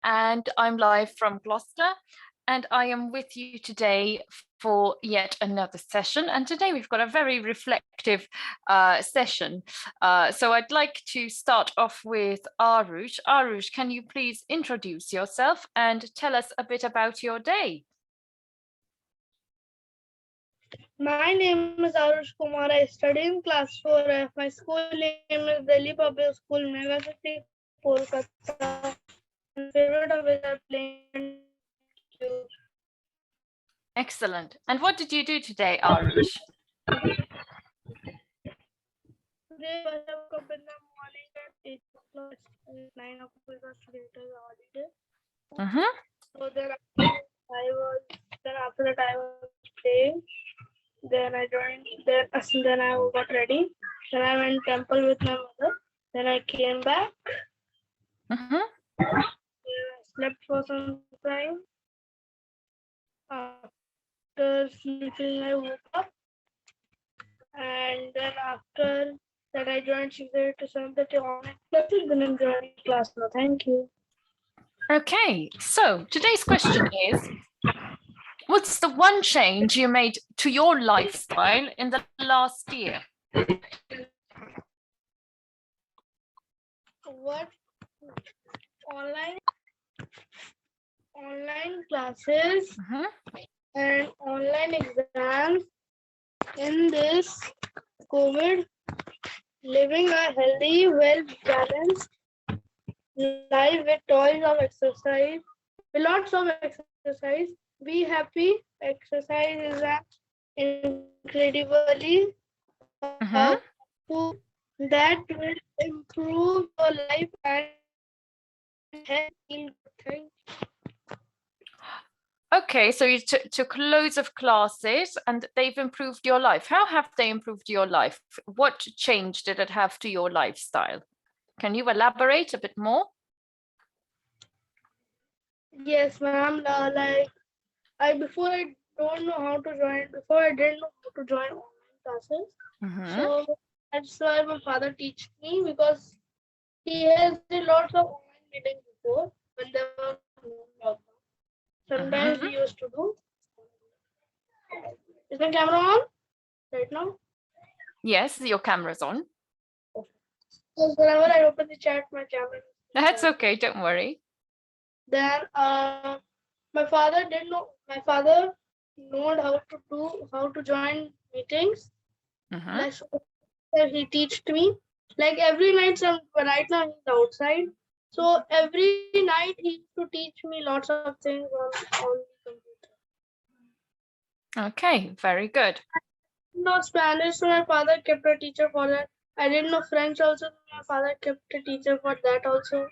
and I'm live from Gloucester, and I am with you today for yet another session. And today we've got a very reflective session. So I'd like to start off with Arush. Arush, can you please introduce yourself and tell us a bit about your day? My name is Arush Kumar. I study in class 4F. My school name is Delhi Public School, Mega City, Kolkata. My favorite of it are playing. Excellent. And what did you do today, Arush? Today I woke up in the morning at 8 o'clock. 9 o'clock because today is a holiday. So then after that I was playing. Then I joined. Then I got ready. Then I went temple with my mother. Then I came back. I slept for some time. After sleeping, I woke up, and then after that, I joined 6:30 to 7:30 online classes. Then I'm joining class now. Thank you. Okay, so today's question is, what's the one change you made to your lifestyle in the last year? What? Online classes and online exams in this COVID, living a healthy, well-balanced life with toys of exercise, with lots of exercise. Be happy. Exercise is incredibly powerful that will improve your life and health. Okay, so you took loads of classes and they've improved your life. How have they improved your life? What change did it have to your lifestyle? Can you elaborate a bit more? Yes, ma'am. Before I don't know how to join. Before I didn't know how to join online classes. So that's why my father teach me, because he has did lots of online meetings before when there was no lockdown. Sometimes he used to do. Is my camera on right now? Yes, your camera's on. Because whenever I open the chat, my camera. That's okay, don't worry. Then my father didn't know. My father known how to join meetings. He taught me. Like every night, right now he's outside. So every night he used to teach me lots of things on the computer. Okay, very good. No Spanish, so my father kept a teacher for that. I didn't know French also, so my father kept a teacher for that also.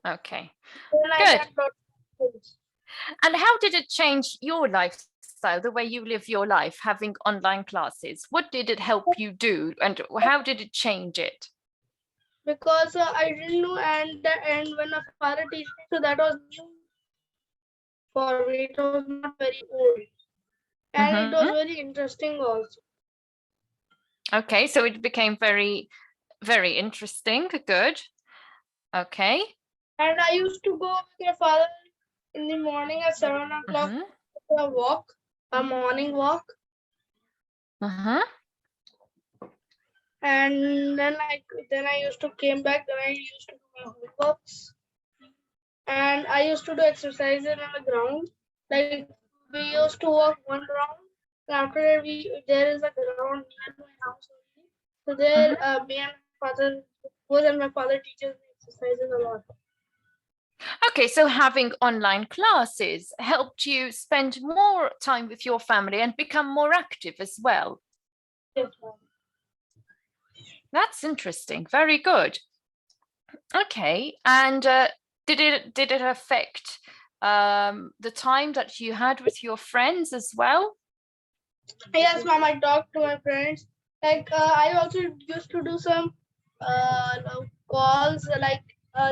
Okay, good. And how did it change your lifestyle, the way you live your life, having online classes? What did it help you do, and how did it change it? Because I didn't know, and when my father teach me, so that was new for me. It was not very old, and it was very interesting also. Okay, so it became very, very interesting. Good. Okay. And I used to go with my father in the morning at 7 o'clock for a morning walk. And then I used to came back. Then I used to do my homeworks, and I used to do exercises on the ground. Like we used to walk one round. After that, there is a ground near my house only. So there, me and my father goes, and my father teaches me exercises a lot. Okay, so having online classes helped you spend more time with your family and become more active as well. Yes, that's interesting. Very good. Okay, and did it affect the time that you had with your friends as well? Yes, ma'am. I talked to my friends. Like I also used to do some calls, like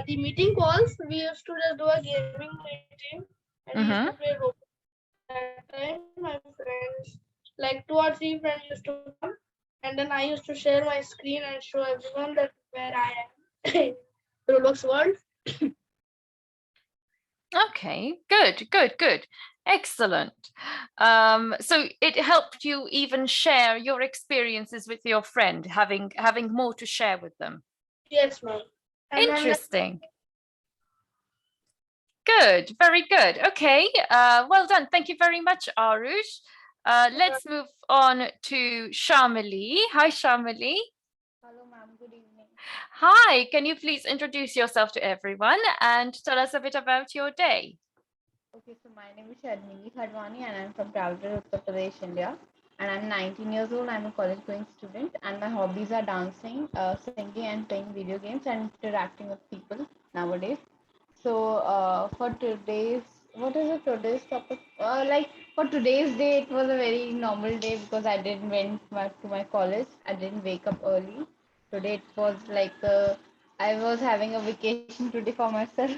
the meeting calls. We used to just do a gaming meeting, and we used to play rope. That time, my friends, like 2 or 3 friends, used to come, and then I used to share my screen and show everyone that where I am in Roblox world. Okay, good. Excellent. So it helped you even share your experiences with your friend, having more to share with them. Yes, ma'am. And ma'am, like, Interesting. Good, very good. Okay, well done. Thank you very much, Arush. Let's move on to Shamali. Hi, Shamali. Hello, ma'am. Good evening. Hi, can you please introduce yourself to everyone and tell us a bit about your day? Okay, so my name is Sharmini Khadwani and I'm from Talwar, Uttar Pradesh, India. And I'm 19 years old. I'm a college going student, and my hobbies are dancing, singing, and playing video games and interacting with people nowadays. So, for today's, what is it? Today's topic? For today's day, it was a very normal day because I didn't went to my college. I didn't wake up early. Today it was like I was having a vacation today for myself.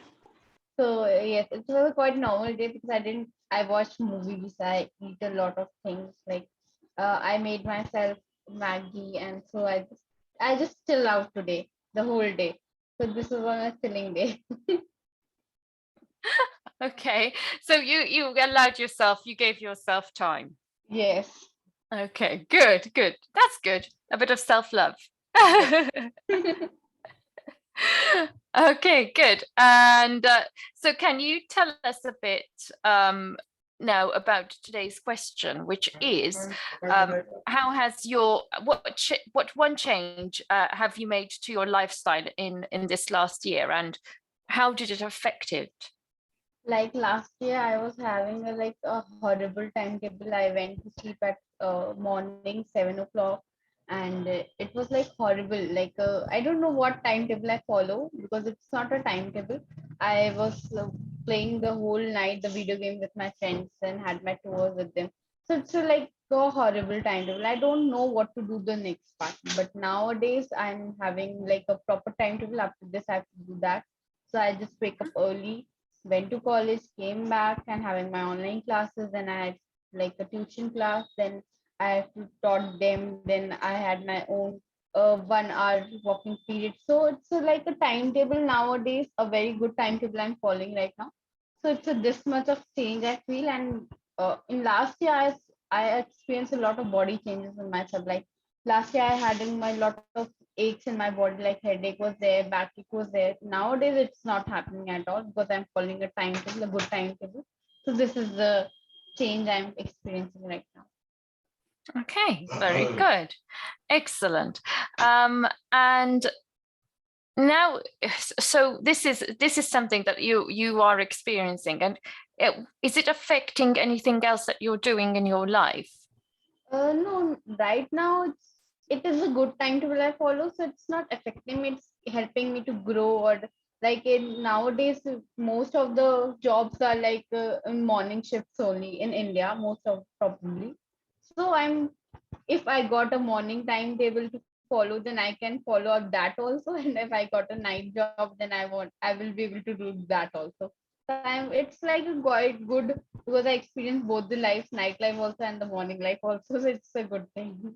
So yes, it was a quite normal day because I watched movies, I eat a lot of things like I made myself Maggie, and so I just chill out today, the whole day. So this was on a chilling day. Okay, so you allowed yourself, you gave yourself time. Yes. Okay, good. That's good. A bit of self-love. Yes. Okay, good. And so can you tell us a bit now about today's question, which is how has what one change have you made to your lifestyle in this last year, and how did it affect it? Like last year, I was having a horrible timetable. I went to sleep at morning 7 o'clock, and it was like horrible. I don't know what timetable I follow because it's not a timetable. I was playing the whole night the video game with my friends and had my tours with them. So it's a horrible timetable. I don't know what to do the next part. But nowadays, I'm having like a proper timetable. After this, I have to do that. So I just wake up early, went to college, came back and having my online classes. Then I had like a tuition class. Then I have to taught them. Then I had my own 1 hour walking period. So it's like a timetable nowadays, a very good timetable I'm following right now. So it's this much of change I feel. And in last year, I experienced a lot of body changes in myself. Like last year, I had in my lot of aches in my body, like headache was there, backache was there. Nowadays, it's not happening at all because I'm following a timetable, a good timetable. So this is the change I'm experiencing right now. Okay, very good. Excellent. And now, so this is something that you are experiencing, and is it affecting anything else that you're doing in your life? No, right now it is a good timetable I follow, so it's not affecting me. It's helping me to grow. Or like in nowadays, most of the jobs are in morning shifts only in India. Most of probably. So if I got a morning timetable to follow, then I can follow up that also. And if I got a night job, then I will be able to do that also. It's like a quite good because I experienced both the lives, nightlife also and the morning life also. So it's a good thing.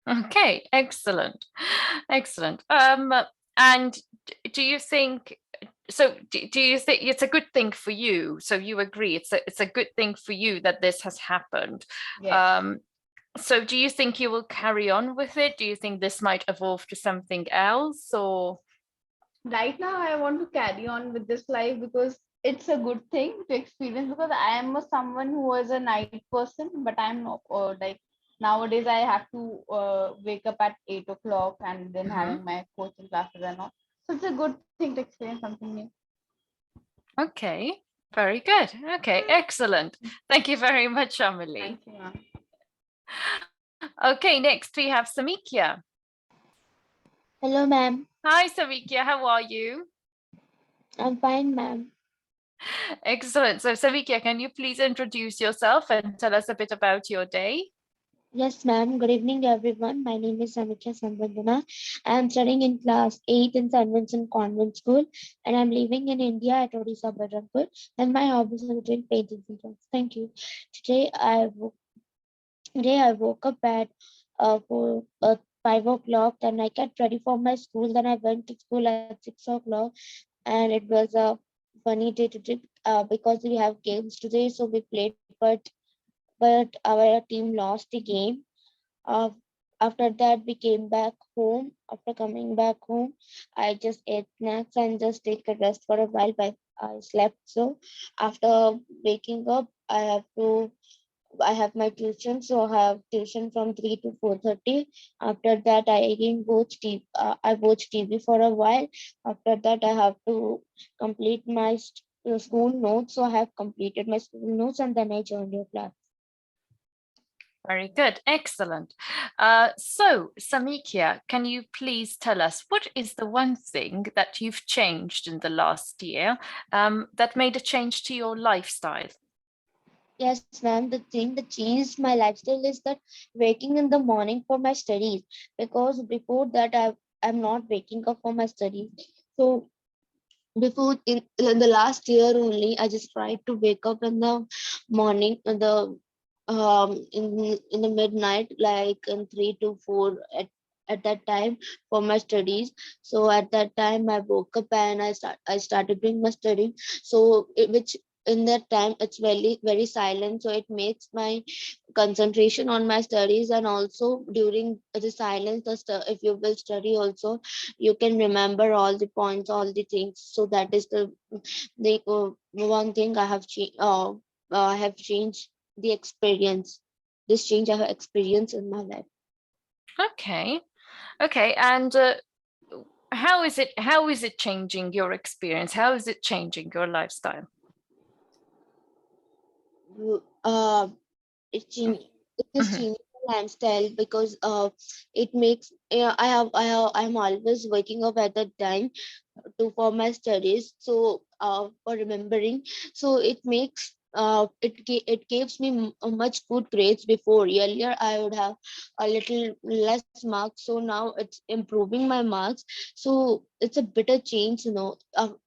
Okay, excellent. And do you think so? Do you think it's a good thing for you? So you agree it's a good thing for you that this has happened. Yes. Um, so do you think you will carry on with it? Do you think this might evolve to something else, or? Right now, I want to carry on with this life because it's a good thing to experience. Because I am someone who was a night person, but I'm not like nowadays. I have to wake up at 8 o'clock and then Mhm. having my coaching classes and all. So it's a good thing to experience something new. Okay, very good. Okay, excellent. Thank you very much, Thank Emily. you, ma'am. Okay, next we have Samikia. Hello, ma'am. Hi, Samikia, how are you? I'm fine, ma'am. Excellent. So, Samikia, can you please introduce yourself and tell us a bit about your day? Yes, ma'am. Good evening, everyone. My name is Samikya Sambandana. I am studying in class 8 in St. Vincent Convent School, and I'm living in India at Odisha, Berhampur. And my hobbies are doing paintings and drawings. Thank you. Today, I woke up at 5 o'clock. Then I got ready for my school. Then I went to school at 6 o'clock, and it was funny day today because we have games today, so we played, but our team lost the game. Uh, After that, we came back home. After coming back home, I just ate snacks and just take a rest for a while. But I slept. So after waking up, I have my tuition. So I have tuition from 3 to 4:30. After that, I again watch TV. I watch TV for a while. After that, I have to complete my school notes. So I have completed my school notes and then I joined your class. Very good, excellent. So, Samikia, can you please tell us what is the one thing that you've changed in the last year that made a change to your lifestyle? Yes, ma'am. The thing that changed my lifestyle is that waking in the morning for my studies. Because before that, I'm not waking up for my studies. So before in the last year only, I just tried to wake up in the morning, in the midnight, like in 3 to 4 at that time for my studies. So at that time I woke up and I started doing my study. So which in that time it's very silent, so it makes my concentration on my studies. And also during the silence, if you will study also, you can remember all the points, all the things. So that is the one thing I have changed the experience. This change I have experienced in my life. Okay, okay, and how is it changing your experience? How is it changing your lifestyle? Uh, it is Mhm. changing my lifestyle because it makes I'm always waking up at that time to for my studies. So for remembering, so it gives me much good grades. Before earlier I would have a little less marks, so now it's improving my marks. So it's a bitter change,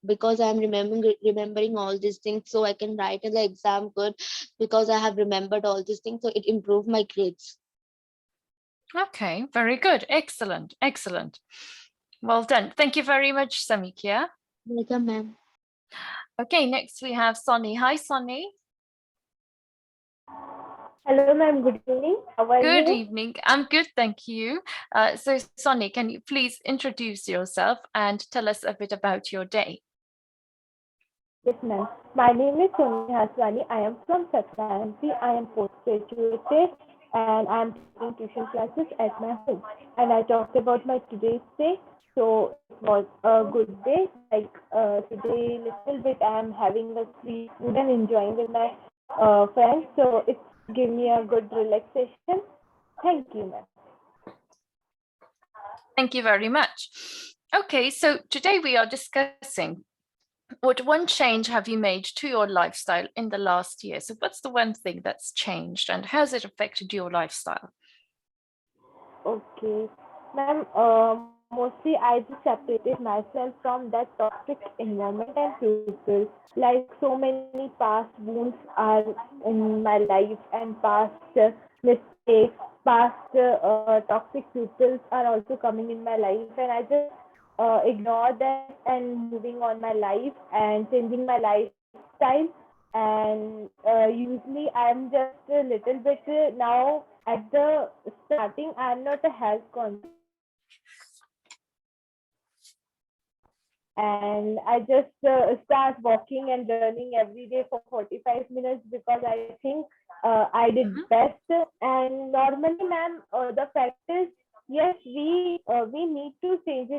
because I'm remembering all these things, so I can write in the exam good because I have remembered all these things, so it improved my grades. Okay, very good, excellent, excellent. Well done. Thank you very much, Samikia. Welcome, ma'am. Okay, next we have Sonny. Hi, Sonny. Hello, ma'am. Good evening. How are Good you? evening. I'm good, thank you. So, Sonny, can you please introduce yourself and tell us a bit about your day? Yes, ma'am. My name is Sonia Haswani. I am from Satyansi. I am postgraduated and I am taking tuition classes at my home. And I talked about my today's day. So it was a good day. Like today, little bit I am having a free food and enjoying with my friends. So it's give me a good relaxation. Thank you, ma'am. Thank you very much. Okay, so today we are discussing what one change have you made to your lifestyle in the last year? So, what's the one thing that's changed and how has it affected your lifestyle? Okay. Ma'am, mostly I just separated myself from that toxic environment and people. Like so many past wounds are in my life and past mistakes, past toxic pupils are also coming in my life, and I just ignore that and moving on my life and changing my lifestyle. And usually I'm just a little bit now at the starting I'm not a health conscious and I just start walking and running every day for 45 minutes because I think I did Mhm. best. And normally, ma'am, the fact is, yes, we need to change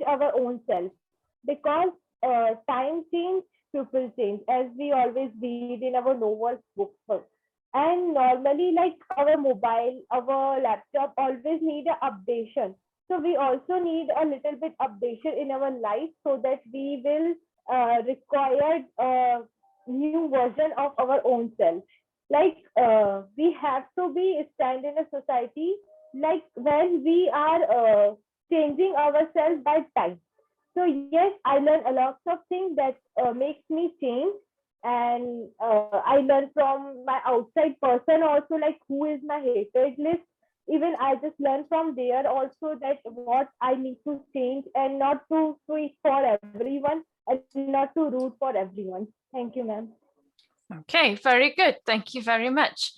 our own self because time change, people change, as we always read in our novels books. And normally, like our mobile, our laptop always need a updation, so we also need a little bit updation in our life so that we will require a new version of our own self. Like we have to be stand in a society like when we are changing ourselves by time. So yes, I learn a lot of things that makes me change, and I learn from my outside person also, like who is my hatred list. Even I just learn from there also that what I need to change and not to tweet for everyone. and not to root for everyone. Thank you, ma'am. Okay, very good. Thank you very much.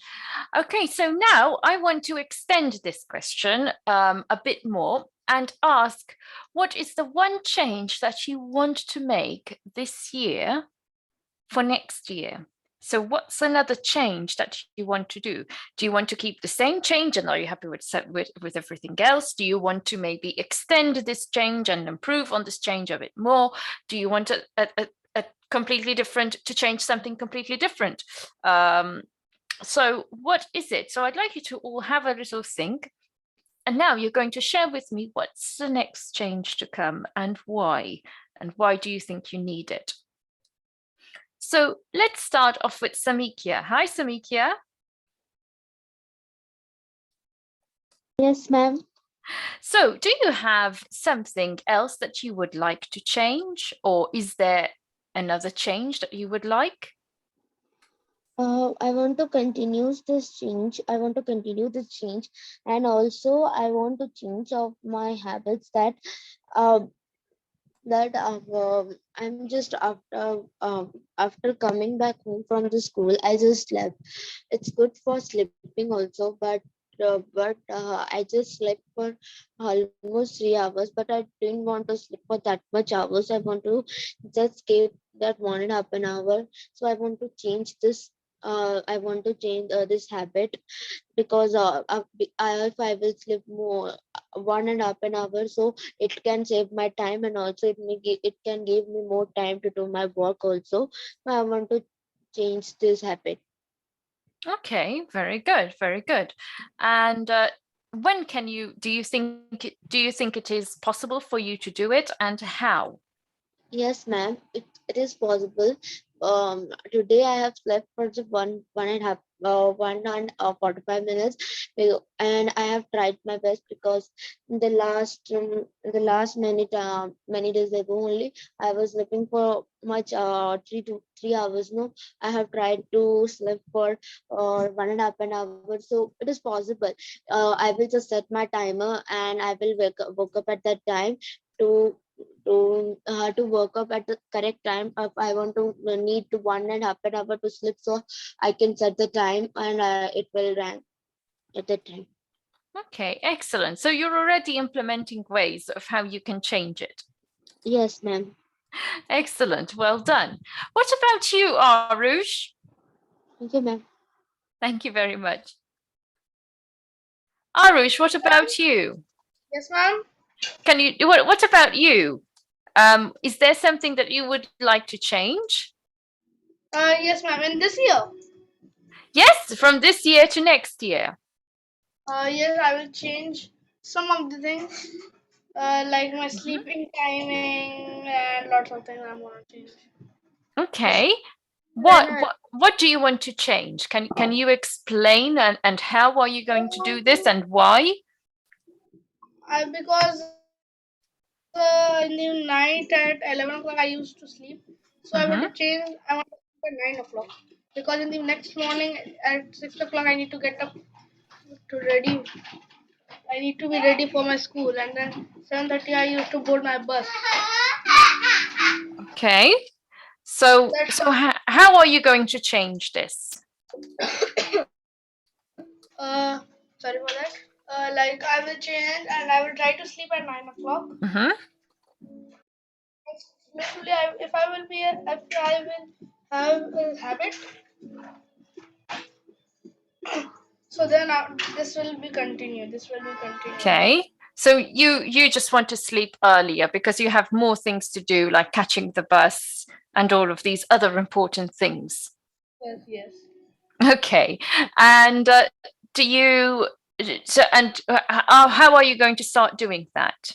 Okay, so now I want to extend this question a bit more and ask, what is the one change that you want to make this year for next year? So what's another change that you want to do? Do you want to keep the same change and are you happy with everything else? Do you want to maybe extend this change and improve on this change a bit more? Do you want a completely different, to change something completely different? So what is it? So I'd like you to all have a little think. And now you're going to share with me what's the next change to come and why? And why do you think you need it? So let's start off with Samikia. Hi, Samikia. Yes, ma'am. So do you have something else that you would like to change, or is there another change that you would like? I want to continue this change. I want to continue this change, and also I want to change of my habits that um I'm just after coming back home from the school, I just slept. It's good for sleeping also, but I just slept for almost 3 hours. But I didn't want to sleep for that much hours. I want to just skip that 1.5 hour. So I want to change this. I want to change this habit because if I will sleep more 1.5 hour, so it can save my time and also it can give me more time to do my work also. So I want to change this habit. Okay, very good, very good. And when can you, do you think it is possible for you to do it, and how? Yes, ma'am. It is possible. Today I have slept for just 1.5 1 and 45 minutes, and I have tried my best because in the last many days ago only I was sleeping for much 3 to 3 hours. No, I have tried to sleep for 1.5 an hour, so it is possible. I will just set my timer and I will woke up at that time to to work up at the correct time. If I want to need to 1.5 an hour to sleep, so I can set the time and it will run at that time. Okay, excellent. So you're already implementing ways of how you can change it. Yes, ma'am. Excellent, well done. What about you, Arush? Thank you, ma'am. Thank you very much. Arush, what about you? Yes, ma'am. Can you, what about you? Is there something that you would like to change? Yes, ma'am. In this year, Yes, from this year to next year. yes, I will change some of the things, like my Mhm. sleeping timing and lots of things I'm gonna change. Okay. Then I, What do you want to change? Can you explain, and how are you going to do this and why? because in the night at 11 o'clock I used to sleep, so I want to Mhm. change. I want to sleep at 9 o'clock because in the next morning at 6 o'clock I need to get up to ready. I need to be ready for my school, and then 7:30 I used to board my bus. Okay. So That's how are you going to change this? uh sorry for that. Like I will change and I will try to sleep at 9 o'clock. Mhm. Literally, if I will be if I will have a habit, so then this will be continued. This will be continued. Okay. So you just want to sleep earlier because you have more things to do, like catching the bus and all of these other important things. Yes, yes. Okay. And do you so and how are you going to start doing that?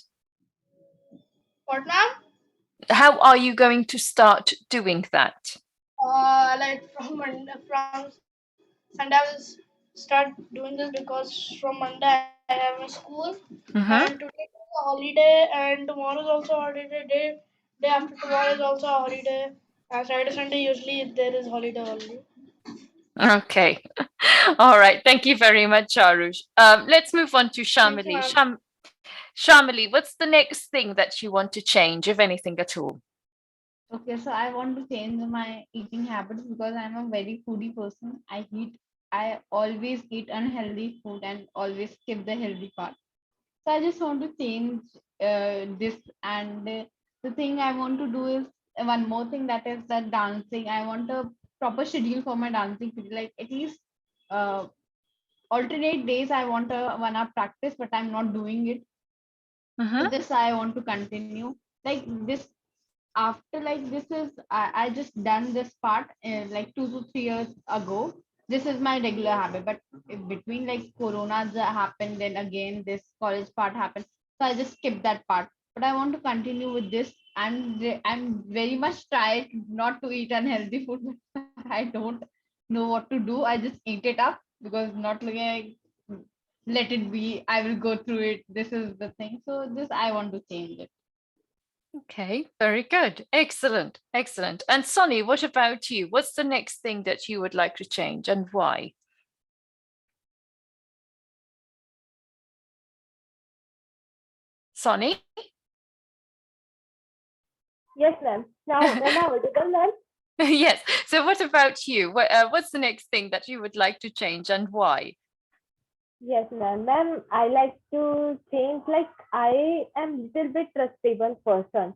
What, ma'am? How are you going to start doing that? Like from Sunday I will start doing this because from Monday I have a school, and Mhm. today is a holiday, and tomorrow is also a holiday. Day after tomorrow is also a holiday. And Saturday, Sunday usually there is holiday only. Okay. All right. Thank you very much, Arush. Let's move on to Thank you, Shamali. ma'am. Shamali, what's the next thing that you want to change, if anything at all? Okay, so I want to change my eating habits because I'm a very foodie person. I always eat unhealthy food and always skip the healthy part. So I just want to change this. And the thing I want to do is one more thing, that is that dancing. I want a proper schedule for my dancing, like at least uh, alternate days. I want a 1 hour practice, but I'm not doing it. So Mhm. this I want to continue. Like this, after like this is I just done this part like 2 to 3 years ago. This is my regular habit, but in between like coronas happened, then again this college part happened, so I just skipped that part. But I want to continue with this. I'm very much tried not to eat unhealthy food, but I don't know what to do. I just eat it up because not looking like, let it be, I will go through it. This is the thing. So this I want to change it. Okay, very good. Excellent, excellent. And Sonny, what about you? What's the next thing that you would like to change and why? Sonny? Yes, ma'am. Now, am I audible, ma'am? Yes. So what about you? What's the next thing that you would like to change and why? Yes, ma'am. Ma'am, I like to change. Like, I am little bit trustable person.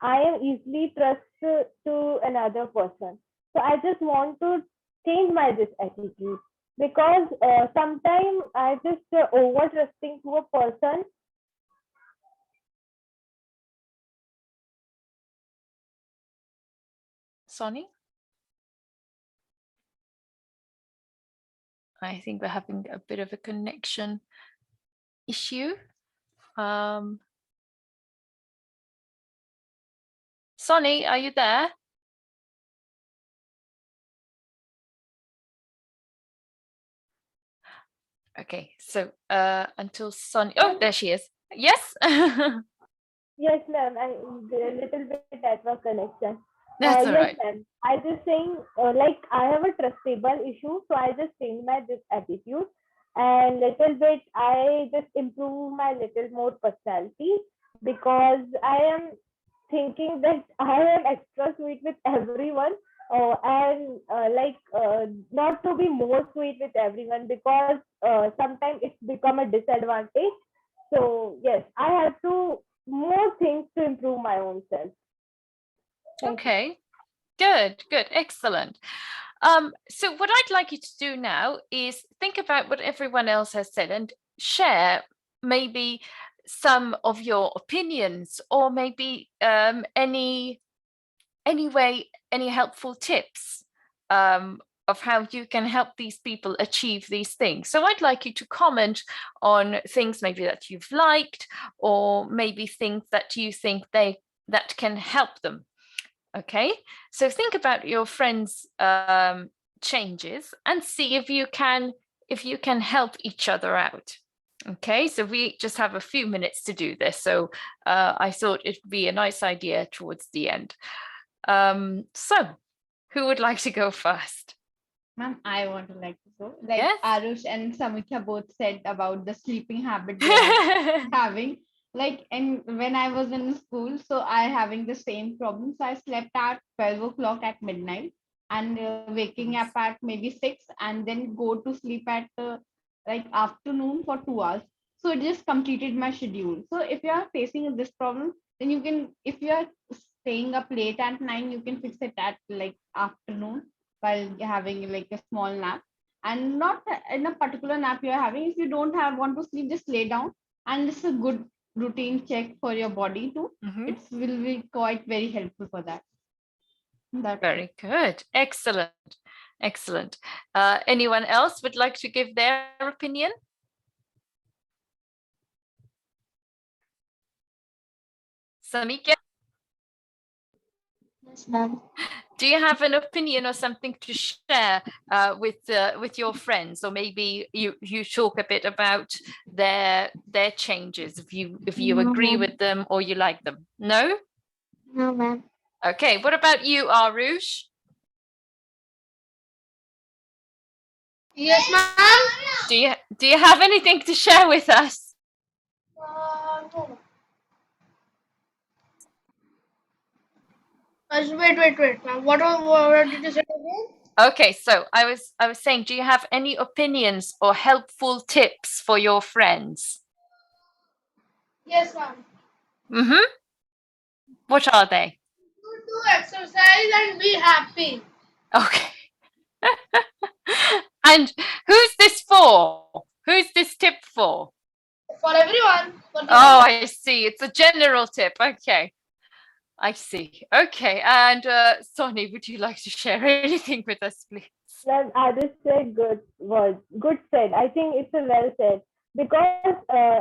I am easily trust to another person. So I just want to change my this attitude because sometimes I just over trusting to a person. Sonny? I think we're having a bit of a connection issue. Sonny, are you there? Okay, so until Sonny, oh, there she is. Yes. Yes, ma'am. I a little bit network connection. That's all Yes, right. ma'am. I just saying like I have a trustable issue, so I just change my this attitude and little bit I just improve my little more personality because I am thinking that I am extra sweet with everyone. And not to be more sweet with everyone because sometimes it's become a disadvantage. So yes, I have to more things to improve my own self. Thank you. Okay. Good, good, excellent. So what I'd like you to do now is think about what everyone else has said and share maybe some of your opinions or maybe any helpful tips of how you can help these people achieve these things. So I'd like you to comment on things maybe that you've liked or maybe things that you think that can help them. Okay, so think about your friends' changes and see if you can help each other out. Okay, so we just have a few minutes to do this. So I thought it'd be a nice idea towards the end. So who would like to go first? Ma'am, I want to like to go. Like Yes. Arush and Samikha both said about the sleeping habit they are having. Like, and when I was in school, so I having the same problem. So I slept at 12 o'clock at midnight and waking up at maybe 6 and then go to sleep at like afternoon for 2 hours. So it just completed my schedule. So if you are facing this problem, then you can, if you are staying up late at 9, you can fix it at like afternoon while having like a small nap, and not in a particular nap you're having. If you don't have want to sleep, just lay down, and this is a good routine check for your body too. Mhm. It will be quite very helpful for that. That's it. Very good. Excellent. Excellent. Anyone else would like to give their opinion? Samika, Yes, ma'am. do you have an opinion or something to share with your friends, or maybe you talk a bit about their changes if you No, agree ma'am. with them or you like them? No? No, ma'am. Okay. What about you, Arush? Yes, ma'am. Do you have anything to share with us? No. Wait, ma'am. What did you say again? Okay, so I was saying, do you have any opinions or helpful tips for your friends? Yes, ma'am. Mm-hmm. What are they? Do exercise and be happy. Okay. And who's this for? Who's this tip for? For everyone. Oh, I see. It's a general tip. Okay. I see. Okay. And Sonny, would you like to share anything with us, please? Well, Addis said good word. Good said. I think it's a well said. Because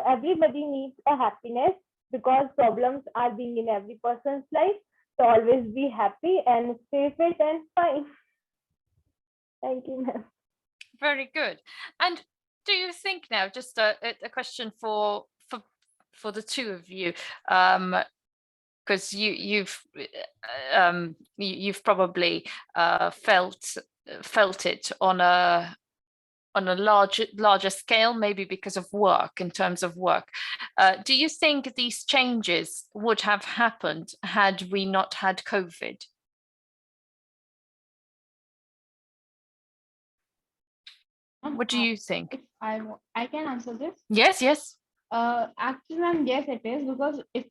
everybody needs a happiness because problems are being in every person's life. So always be happy and stay fit and fine. Thank you, ma'am. Very good. And do you think now, just a question for the two of you, because you've probably felt it on a larger scale, maybe because of work, in terms of work. Do you think these changes would have happened had we not had COVID? What do you think? If I can answer this. Yes. Actually, ma'am, yes, it is because if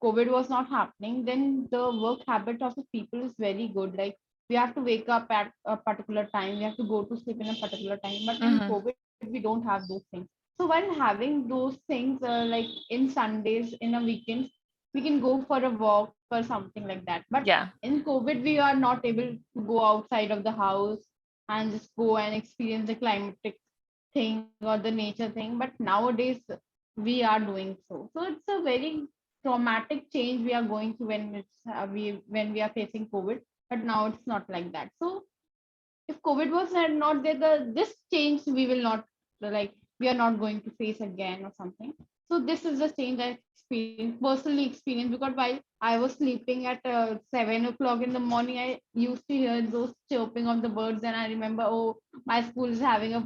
COVID was not happening, then the work habit of the people is very good. Like we have to wake up at a particular time, we have to go to sleep in a particular time. But in Mhm. COVID, we don't have those things. So while having those things, like in Sundays, in a weekends, we can go for a walk or something like that. But Yeah. in COVID, we are not able to go outside of the house and just go and experience the climatic thing or the nature thing. But nowadays we are doing so. So it's a very traumatic change we are going through when we are facing COVID. But now it's not like that. So if COVID was not there, this change we will not like we are not going to face again or something. So this is the change I personally experienced because while I was sleeping at 7 o'clock in the morning, I used to hear those chirping of the birds, and I remember, oh, my school is having a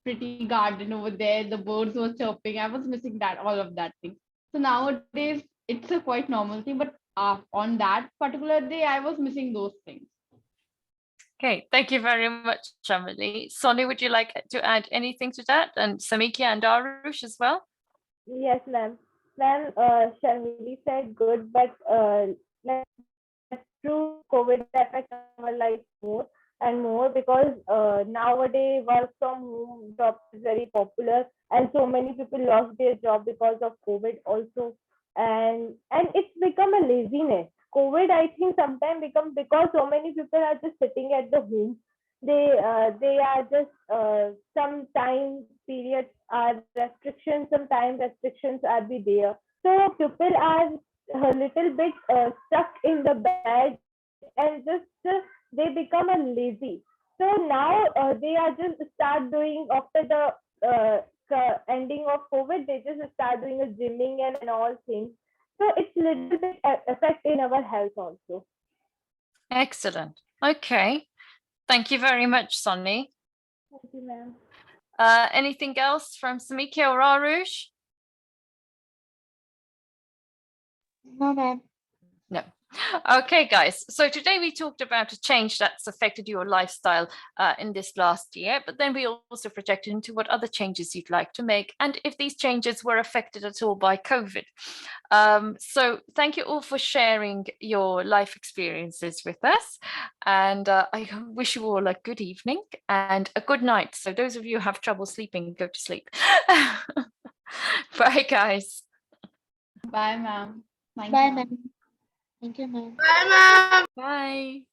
pretty garden over there. The birds were chirping. I was missing that all of that thing. So nowadays it's a quite normal thing, but on that particular day, I was missing those things. Okay, thank you very much, Emily. Sonny, would you like to add anything to that? And Samikya and Arush as well? Yes, ma'am. Ma'am, Sharmili said good, but that's true. COVID affects our life more and more because nowadays work from home job is very popular, and so many people lost their job because of COVID also, and it's become a laziness. COVID, I think, sometimes become because so many people are just sitting at the home. They are just some time periods are restrictions, some time restrictions are be there. So people are a little bit stuck in the bed and just they become a lazy. So now they are just start doing after the ending of COVID, they just start doing a gymming and all things. So it's little bit effect in our health also. Excellent. Okay. Thank you very much, Sonny. Thank you, ma'am. Anything else from Samikya or Arush? No, ma'am. No. Okay, guys. So today we talked about a change that's affected your lifestyle in this last year, but then we also projected into what other changes you'd like to make and if these changes were affected at all by COVID. So thank you all for sharing your life experiences with us. And I wish you all a good evening and a good night. So those of you who have trouble sleeping, go to sleep. Bye, guys. Bye, ma'am. Thank Bye, you, ma'am. ma'am. Thank you, ma'am. Bye, ma'am. Bye.